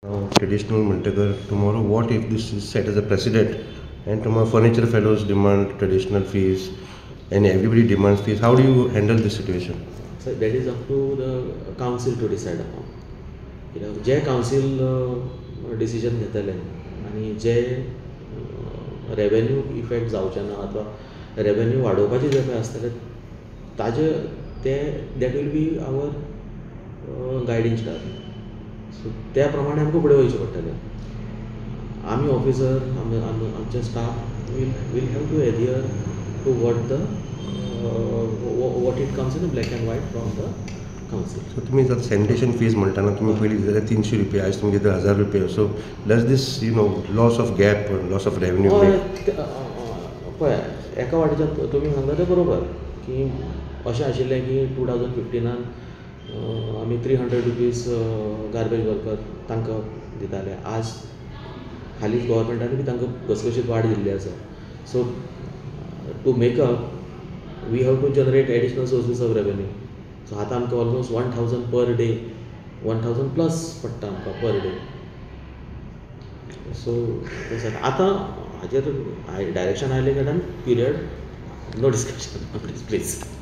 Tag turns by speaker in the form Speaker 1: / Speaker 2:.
Speaker 1: Traditional म्हणटकर tomorrow what if this is set as a precedent and tomorrow furniture fellows demand traditional fees and everybody demands fees. How do you handle this situation?
Speaker 2: So that is up to the council to decide upon. J council decision घेतले आणि जे revenue effect जावचे ना अथवा revenue वाडोवपाचे जे काही आसतले ताजे ते that will be our guiding star. So त्या प्रमाणे आमकां फुडें वयचें पडटलें. आमी ऑफिसर आमचे staff will have to adhere to what it comes in black and white from the council.
Speaker 1: So तुम्ही जर सॅनिटेशन फीज म्हणटाना तुम्ही पयलीं जाल्यार 300 रुपया आज तुमगे 1000 रुपया. So does this loss of gap loss of revenue?
Speaker 2: पळय एका वाटेच्यान तुमी सांगता तें बरोबर की अशें आशिल्लें की 2015 आमी 300 रुपीज गार्बेज वर्कर तांकां दिताले. आज हालींच गव्हर्मेंटान बी तांकां घसघशीत वाड दिल्ली आसा. So to make up we have to generate additional sources of revenue. So आतां आमकां ऑलमोस्ट 1000 पर डे 1000 प्लस पडटा आमकां पर डे. सो आतां हाजेर डायरेक्शन आयले कारणान पिरियड नो डिस्कशन प्लीज.